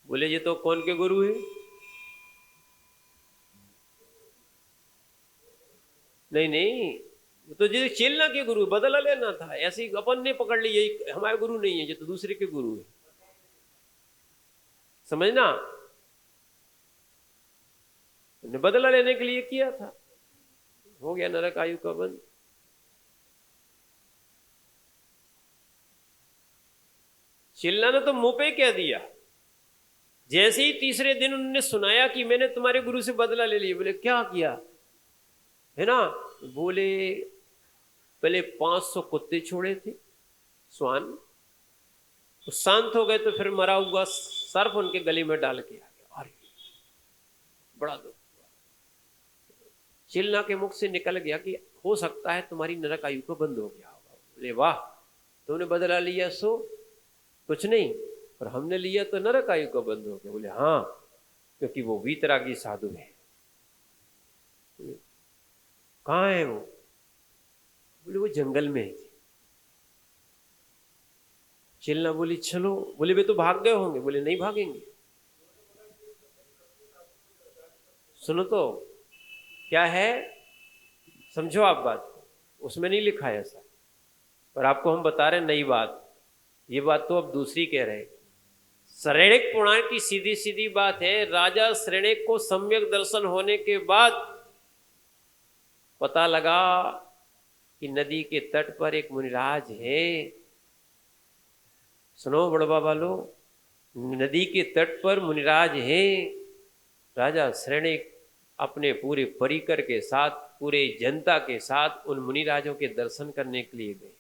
बोले ये तो कौन के गुरु है? नहीं नहीं, तो जैसे चेलना के गुरु बदला लेना था, ऐसे ही अपन ने पकड़ ली यही हमारे गुरु नहीं है, ये तो दूसरे के गुरु है। समझना, ने बदला लेने के लिए किया था, हो गया नरक आयु का बंद। चिल्ला ने तो मुंह पे कह दिया। जैसे ही तीसरे दिन उन्होंने सुनाया कि मैंने तुम्हारे गुरु से बदला ले लिया, बोले क्या किया है ना? बोले पहले 500 कुत्ते छोड़े थे, स्वान, तो शांत हो गए, तो फिर मरा हुआ सर्प उनके गले में डाल के आ गया। अरे बड़ा दुख। चिल्ला के मुख से निकल गया कि हो सकता है तुम्हारी नरक आयु को बंद हो गया होगा। बोले वाह, तुमने बदला लिया सो कुछ नहीं, पर हमने लिया तो नरक आयु को बंद हो गया। बोले हाँ, क्योंकि वो वीतरागी साधु है। कहाँ है वो? बोले वो जंगल में है। चिल्ला बोली चलो। बोले वे तो भाग गए होंगे। बोले नहीं भागेंगे। सुनो तो क्या है, समझो आप बात, उसमें नहीं लिखा है ऐसा, पर आपको हम बता रहे नई बात। ये बात तो अब दूसरी कह रहे हैं। श्रेणिक पुराण की सीधी सीधी बात है, राजा श्रेणिक को सम्यक दर्शन होने के बाद पता लगा कि नदी के तट पर एक मुनिराज है। सुनो बड़बा वालों, नदी के तट पर मुनिराज है। राजा श्रेणिक अपने पूरे परिकर के साथ, पूरे जनता के साथ उन मुनिराजों के दर्शन करने के लिए गए।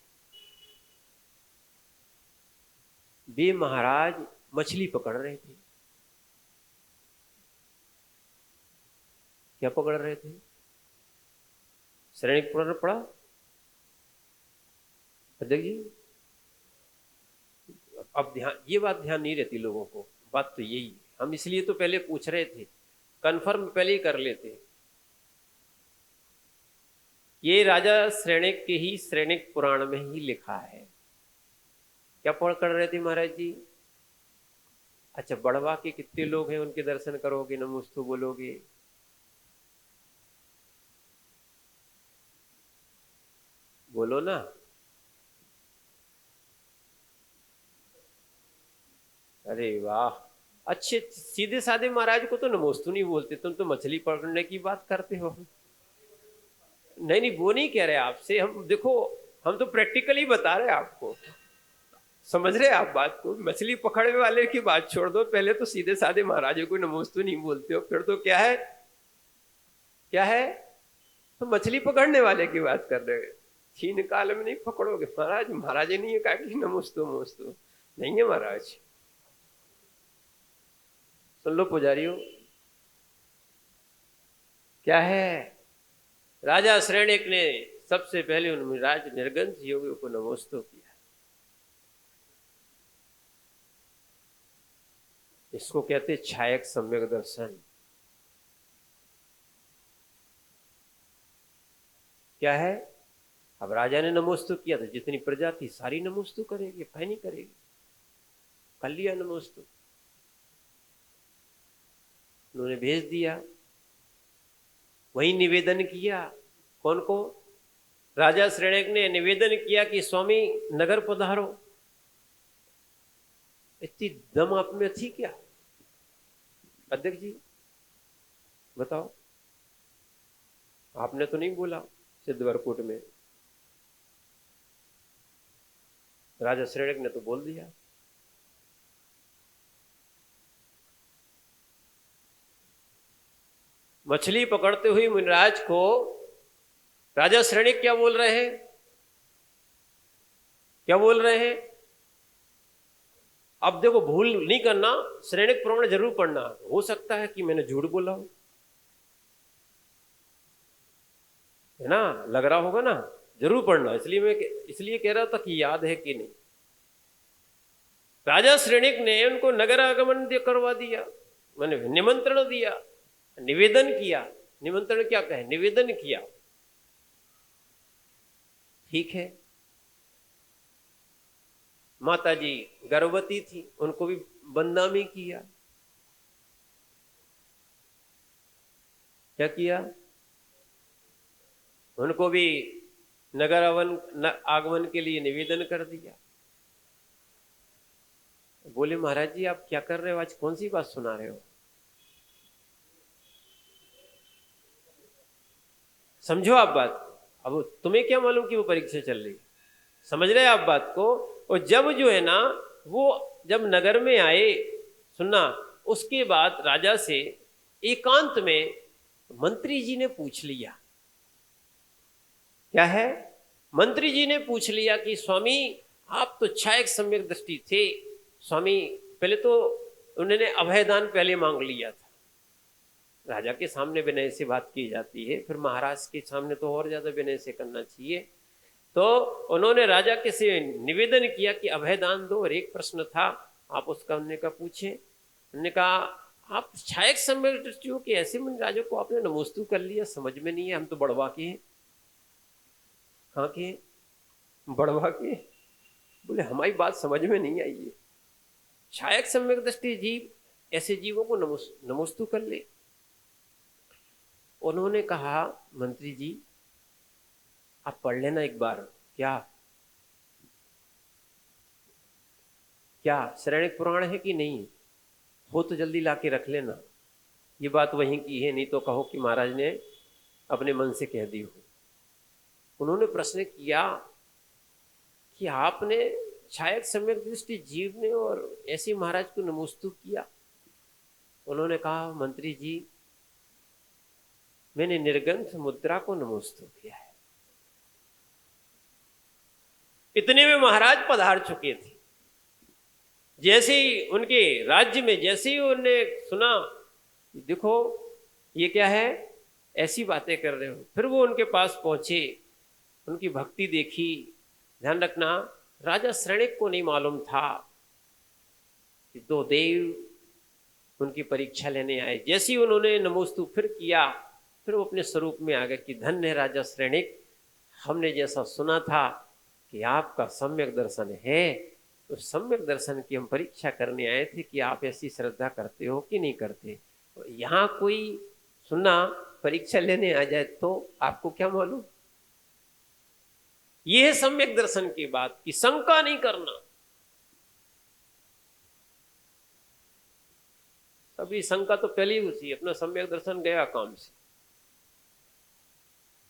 वे महाराज मछली पकड़ रहे थे। क्या पकड़ रहे थे? श्रेणिक पुराण पढ़ा अध्यक्ष जी? अब ध्यान, ये बात ध्यान नहीं रहती लोगों को। बात तो यही है, हम इसलिए तो पहले पूछ रहे थे, कंफर्म पहले ही कर लेते। ये राजा श्रेणिक के ही श्रेणिक पुराण में ही लिखा है। क्या पढ़ कर रहे थे महाराज जी? अच्छा, बड़वा के कितने लोग हैं, उनके दर्शन करोगे, नमोस्तु बोलोगे? बोलो ना। अरे वाह, अच्छे सीधे साधे महाराज को तो नमोस्तु नहीं बोलते, तुम तो मछली पकड़ने की बात करते हो। नहीं नहीं, वो नहीं कह रहे आपसे, हम देखो, हम तो प्रैक्टिकली बता रहे हैं आपको, समझ रहे आप बात को। मछली पकड़ने वाले की बात छोड़ दो, पहले तो सीधे साधे महाराजों को नमोस्तु नहीं बोलते हो, फिर तो क्या है, क्या है, तो मछली पकड़ने वाले की बात कर रहे हैं। छीन काल में नहीं पकड़ोगे महाराज, महाराज ने नहीं कहा कि नमोस्तु नमोस्तु, नहीं है महाराज। सुन लो पुजारियों, क्या है, राजा श्रेणिक ने सबसे पहले उन राज निर्गंध योगियों को नमोस्तु किया। इसको कहते छायक सम्यक दर्शन। क्या है, अब राजा ने नमोस्तु किया तो जितनी प्रजा थी सारी नमोस्तु करेगी, फाय नहीं करेगी, कर लिया नमोस्तु। उन्होंने भेज दिया, वही निवेदन किया, कौन को, राजा श्रेणिक ने निवेदन किया कि स्वामी नगर पधारो। इतनी दम आप में थी क्या अध्यक्ष जी, बताओ, आपने तो नहीं बोला सिद्धवरकूट में, राजा श्रेणिक ने तो बोल दिया। मछली पकड़ते हुए मुनिराज को राजा श्रेणिक क्या बोल रहे हैं, क्या बोल रहे हैं, अब देखो भूल नहीं करना, श्रेणिक पुराण जरूर पढ़ना, हो सकता है कि मैंने झूठ बोला हो, है ना, लग रहा होगा ना, जरूर पढ़ना, इसलिए कह रहा था कि याद है कि नहीं। राजा श्रेणिक ने उनको नगर आगमन करवा दिया, मैंने निमंत्रण दिया, निवेदन किया, निमंत्रण क्या कहे, निवेदन किया, ठीक है। माता जी गर्भवती थी, उनको भी बंदामी किया, क्या किया, उनको भी नगर आगमन के लिए निवेदन कर दिया। बोले महाराज जी आप क्या कर रहे हो, आज कौन सी बात सुना रहे हो, समझो आप बात, अब तुम्हें क्या मालूम कि वो परीक्षा चल रही, समझ रहे आप बात को। और जब जो है ना, वो जब नगर में आए, सुनना, उसके बाद राजा से एकांत में मंत्री जी ने पूछ लिया, क्या है, मंत्री जी ने पूछ लिया कि स्वामी आप तो छायक सम्यक दृष्टि थे, स्वामी, पहले तो उन्होंने अभयदान पहले मांग लिया था, राजा के सामने विनय से बात की जाती है, फिर महाराज के सामने तो और ज्यादा विनय से करना चाहिए। तो उन्होंने राजा के से निवेदन किया कि अभयदान दो, और एक प्रश्न था आप उसका उन्होंने कहा पूछे, उन्होंने कहा आप छायक सम्यक दृष्टियों के ऐसे मन राजा को आपने नमोस्तु कर लिया, समझ में नहीं है, हम तो बड़वा के हैं, कहाँ के, बड़वा के, बोले हमारी बात समझ में नहीं आई है, छायक सम्यक दृष्टि जीव ऐसे जीवों को नमोस्तु कर ले। उन्होंने कहा मंत्री जी आप पढ़ लेना एक बार, क्या क्या श्रेणिक पुराण है कि नहीं, हो तो जल्दी लाके रख लेना, ये बात वहीं की है, नहीं तो कहो कि महाराज ने अपने मन से कह दी हो। उन्होंने प्रश्न किया कि आपने छायक सम्यक दृष्टि जीव ने और ऐसे महाराज को नमोस्तु किया। उन्होंने कहा मंत्री जी मैंने निर्गंथ मुद्रा को नमोस्तु किया है। इतने में महाराज पधार चुके थे, जैसे ही उनके राज्य में, जैसे ही उन्होंने सुना देखो ये क्या है, ऐसी बातें कर रहे हो, फिर वो उनके पास पहुंचे, उनकी भक्ति देखी। ध्यान रखना राजा श्रेणिक को नहीं मालूम था कि दो देव उनकी परीक्षा लेने आए। जैसे ही उन्होंने नमोस्तु फिर किया, फिर वो अपने स्वरूप में आ गए कि धन्य है राजा श्रेणिक, हमने जैसा सुना था कि आपका सम्यक दर्शन है, तो सम्यक दर्शन की हम परीक्षा करने आए थे कि आप ऐसी श्रद्धा करते हो कि नहीं करते। यहाँ कोई सुना परीक्षा लेने आ जाए तो आपको क्या मालूम। यह है सम्यक दर्शन की बात, कि शंका नहीं करना। अभी शंका तो पहले ही उसी, अपना सम्यक दर्शन गया काम से।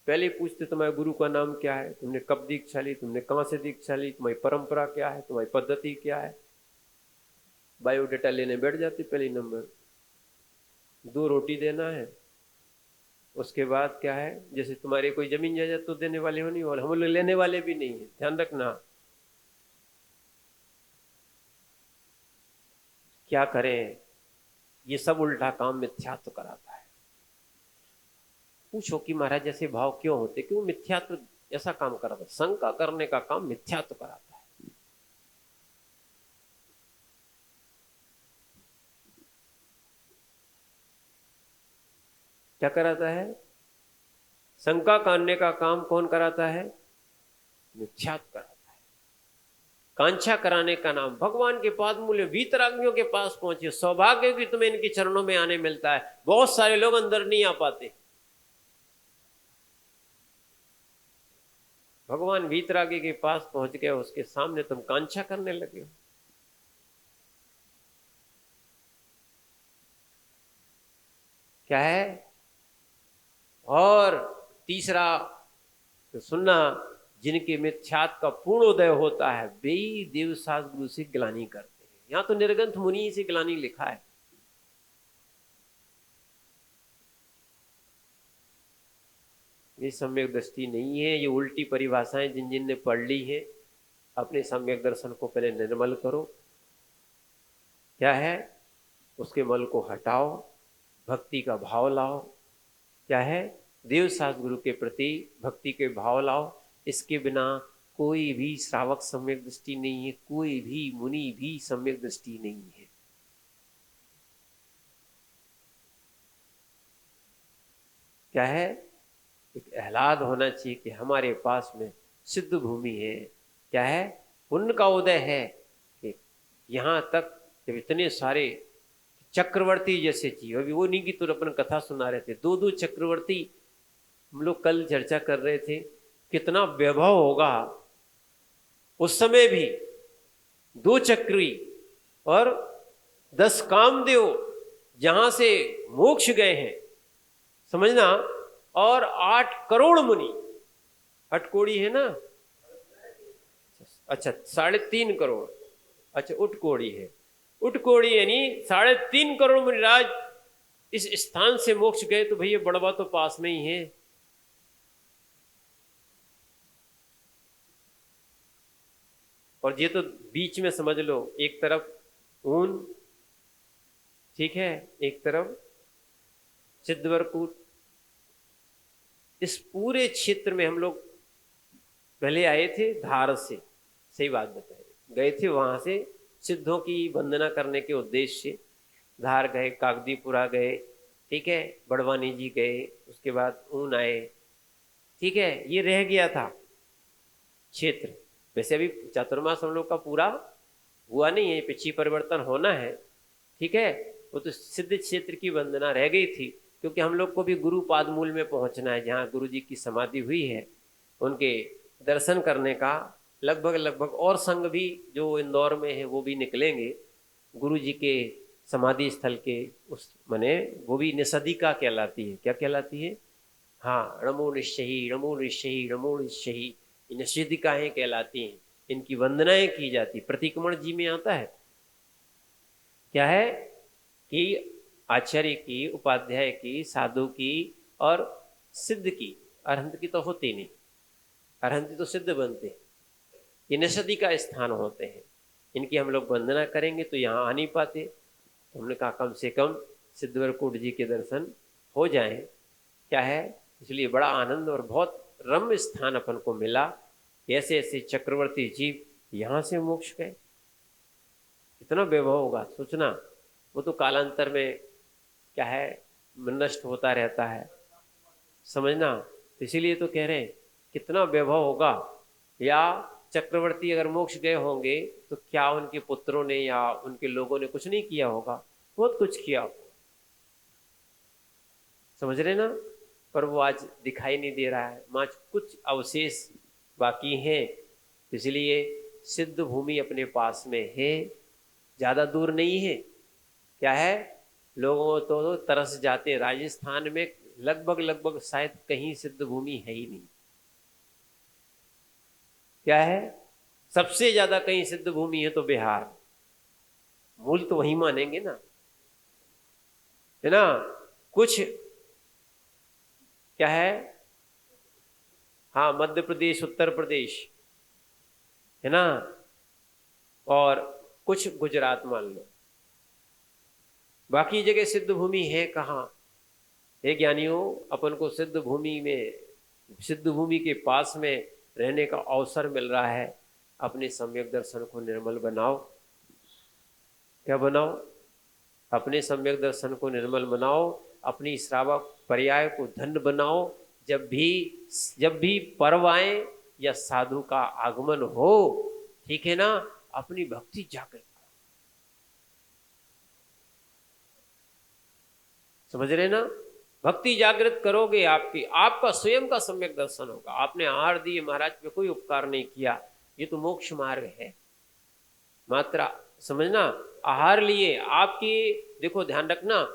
पहले पूछते तुम्हारे गुरु का नाम क्या है, तुमने कब दीक्षा ली, तुमने कहाँ से दीक्षा ली, तुम्हारी परंपरा क्या है, तुम्हारी पद्धति क्या है। बायोडेटा लेने बैठ जाते पहले नंबर। 2 रोटी देना है, उसके बाद क्या है, जैसे तुम्हारे कोई जमीन जायदाद तो देने वाले हो नहीं, और हम लोग लेने वाले भी नहीं है, ध्यान रखना। क्या करें, ये सब उल्टा काम मिथ्यात्व कराता है। पूछो कि महाराज ऐसे भाव क्यों होते, क्यों मिथ्यात्व ऐसा काम कराता है, शंका करने का काम मिथ्यात्व कराता है। क्या कराता है, शंका करने का काम कौन कराता है, मिथ्यात्व कराता है। कांक्षा कराने का नाम, भगवान के पाद मूल्य वीतरागियों के पास पहुंचे, सौभाग्य की तुम्हें इनके चरणों में आने मिलता है। बहुत सारे लोग अंदर नहीं आ पाते। भगवान वीतरागी के पास पहुंच गए, उसके सामने तुम कांक्षा करने लगे हो। क्या है, और तीसरा तो सुनना, जिनके मिथ्यात्व का पूर्ण उदय होता है वे देवसास गुरु से ग्लानि करते हैं। यहां तो निर्गंथ मुनि से ग्लानि लिखा है। ये सम्यक दृष्टि नहीं है, ये उल्टी परिभाषाएं जिन जिन ने पढ़ ली है। अपने सम्यक दर्शन को पहले निर्मल करो। क्या है, उसके मल को हटाओ, भक्ति का भाव लाओ। क्या है, देवसास गुरु के प्रति भक्ति के भाव लाओ। इसके बिना कोई भी श्रावक सम्यक दृष्टि नहीं है, कोई भी मुनि भी सम्यक दृष्टि नहीं है। क्या है, एक आह्लाद होना चाहिए कि हमारे पास में सिद्ध भूमि है। क्या है, पुण्य का उदय है कि यहाँ तक जब इतने सारे चक्रवर्ती जैसे चाहिए, अभी वो नहीं कि तो अपन कथा सुना रहे थे, 2-2 चक्रवर्ती। हम लोग कल चर्चा कर रहे थे कितना वैभव होगा उस समय भी। 2 चक्री और 10 कामदेव जहां से मोक्ष गए हैं, समझना, और 8 करोड़ मुनि। हटकोड़ी है ना, अच्छा 3.5 करोड़, अच्छा उटकोड़ी है। उटकोड़ी यानी 3.5 करोड़ मुनिराज इस स्थान से मोक्ष गए, तो भैया बड़वा तो पास में ही है। और ये तो बीच में समझ लो, एक तरफ ऊन, ठीक है, एक तरफ सिद्धवरकूट। इस पूरे क्षेत्र में हम लोग पहले आए थे धार से, सही बात बताए, गए थे वहां से सिद्धों की वंदना करने के उद्देश्य से। धार गए, कागदीपुरा गए, ठीक है, बड़वानी जी गए, उसके बाद ऊन आए, ठीक है। ये रह गया था क्षेत्र। वैसे अभी चातुर्मास हम लोग का पूरा हुआ नहीं है, पिछली परिवर्तन होना है, ठीक है। वो तो सिद्ध क्षेत्र की वंदना रह गई थी, क्योंकि हम लोग को भी गुरु पादमूल में पहुंचना है, जहाँ गुरु जी की समाधि हुई है, उनके दर्शन करने का। लगभग और संघ भी जो इंदौर में है वो भी निकलेंगे गुरु जी के समाधि स्थल के उस मने, वो भी निषदिका कहलाती है। क्या कहलाती है, हाँ, नमो निश्चयी, नमो निश्चयी, नमो निश्चयी, ये निषेधिकाएं कहलाती हैं। इनकी वंदनाएं की जाती। प्रतिक्रमण जी में आता है, क्या है कि आचार्य की, उपाध्याय की, साधु की और सिद्ध की, अरहंत की तो होती नहीं, अरहंती तो सिद्ध बनते हैं, ये निषदि का स्थान होते हैं। इनकी हम लोग वंदना करेंगे तो यहाँ आ नहीं पाते, तो हमने कहा कम से कम सिद्धवरकूट जी के दर्शन हो जाएं। क्या है, इसलिए बड़ा आनंद और बहुत रम्य स्थान अपन को मिला। ऐसे ऐसे चक्रवर्ती जीव यहाँ से मोक्ष गए, कितना वैभव होगा सोचना। वो तो कालांतर में क्या है, नष्ट होता रहता है, समझना। तो इसीलिए तो कह रहे हैं कितना वैभव होगा। या चक्रवर्ती अगर मोक्ष गए होंगे तो क्या उनके पुत्रों ने या उनके लोगों ने कुछ नहीं किया होगा, बहुत कुछ किया होगा, समझ रहे ना। पर वो आज दिखाई नहीं दे रहा है, आज कुछ अवशेष बाकी हैं। इसलिए सिद्ध भूमि अपने पास में है, ज्यादा दूर नहीं है। क्या है, लोगों तो तरस जाते हैं। राजस्थान में लगभग शायद कहीं सिद्ध भूमि है ही नहीं। क्या है? सबसे ज्यादा कहीं सिद्ध भूमि है तो बिहार। मूल तो वहीं मानेंगे ना, है ना। कुछ क्या है, हाँ, मध्य प्रदेश, उत्तर प्रदेश, है ना, और कुछ गुजरात मान लो। बाकी जगह सिद्ध भूमि है कहाँ? हे ज्ञानियों, अपन को सिद्ध भूमि में, सिद्ध भूमि के पास में रहने का अवसर मिल रहा है। अपने सम्यक दर्शन को निर्मल बनाओ। क्या बनाओ? अपने सम्यक दर्शन को निर्मल बनाओ, अपनी श्रावक पर्याय को धन्य बनाओ। जब भी पर्व आए या साधु का आगमन हो, ठीक है ना, अपनी भक्ति जागृत करो। समझ रहे ना? भक्ति जागृत करोगे, आपका स्वयं का सम्यक दर्शन होगा। आपने आहार दिए, महाराज पे कोई उपकार नहीं किया, ये तो मोक्ष मार्ग है। मात्रा समझना, आहार लिए आपकी, देखो ध्यान रखना,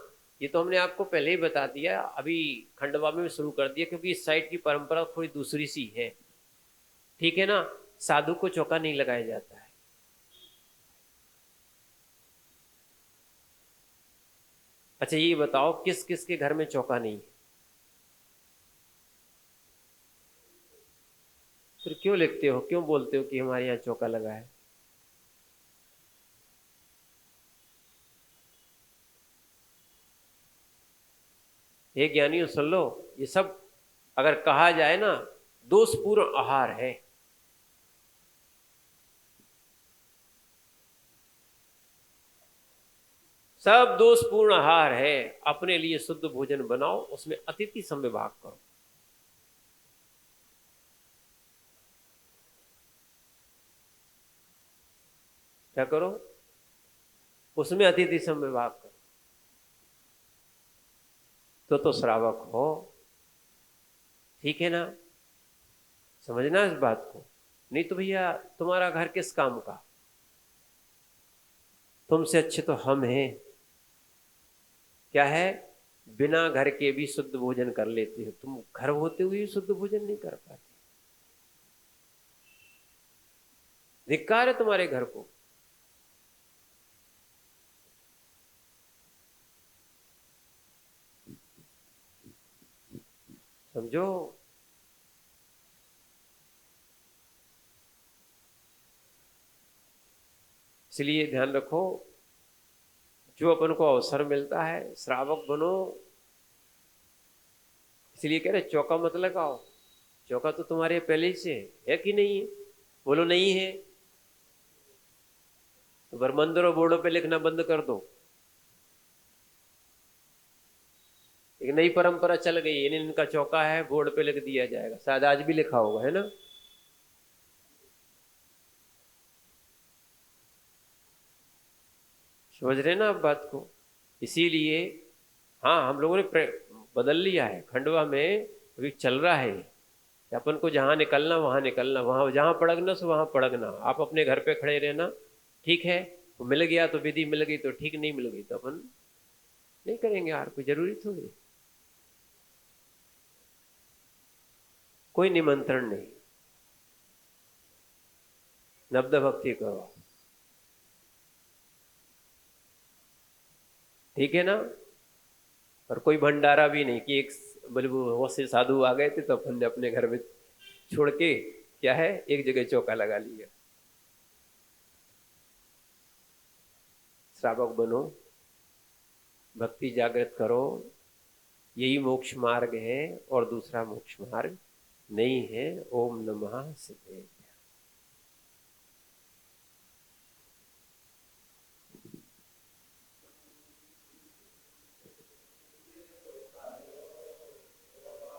ये तो हमने आपको पहले ही बता दिया, अभी खंडवा में शुरू कर दिया, क्योंकि इस साइड की परंपरा थोड़ी दूसरी सी है, ठीक है ना। साधु को चौका नहीं लगाया जाता है। अच्छा ये बताओ, किस किस के घर में चौका नहीं है? फिर क्यों लिखते हो, क्यों बोलते हो कि हमारे यहाँ चौका लगा है? ये ज्ञानियों सुन लो, ये सब अगर कहा जाए ना, दोषपूर्ण आहार है। सब दोषपूर्ण आहार है। अपने लिए शुद्ध भोजन बनाओ, उसमें अतिथि समविभाग करो। क्या करो? उसमें अतिथि समविभाग करो, तो श्रावक हो, ठीक है ना। समझना इस बात को। नहीं तो भैया तुम्हारा घर किस काम का? तुमसे अच्छे तो हम हैं। क्या है? बिना घर के भी शुद्ध भोजन कर लेते हो, तुम घर होते हुए भी शुद्ध भोजन नहीं कर पाते। धिक्कार है तुम्हारे घर को। समझो। इसलिए ध्यान रखो, जो अपन को अवसर मिलता है श्रावक बनो। इसलिए कह रहे चौका मत लगाओ। चौका तो तुम्हारे पहले से है कि नहीं है? बोलो नहीं है तो फिर मंदिरों बोर्डों पे लिखना बंद कर दो। एक नई परंपरा चल गई, इनका चौका है, बोर्ड पे लिख दिया जाएगा। शायद आज भी लिखा होगा, है ना। समझ रहे ना आप बात को? इसीलिए हाँ, हम लोगों ने बदल लिया है। खंडवा में अभी चल रहा है कि अपन को जहाँ निकलना वहाँ निकलना, वहाँ जहाँ पड़गना सो वहाँ पड़गना, आप अपने घर पे खड़े रहना। ठीक है, वो मिल गया तो विधि मिल गई तो ठीक, नहीं मिल गई तो अपन नहीं करेंगे यार, कोई जरूरी थोड़ी। कोई निमंत्रण नहीं, नब्द भक्ति करो, ठीक है ना। और कोई भंडारा भी नहीं कि एक बहुत से साधु आ गए थे तो अपन ने अपने घर में छोड़ के क्या है एक जगह चौका लगा लिया। श्रावक बनो, भक्ति जागृत करो, यही मोक्ष मार्ग है और दूसरा मोक्ष मार्ग नहीं है। ओम नमः शिवाय।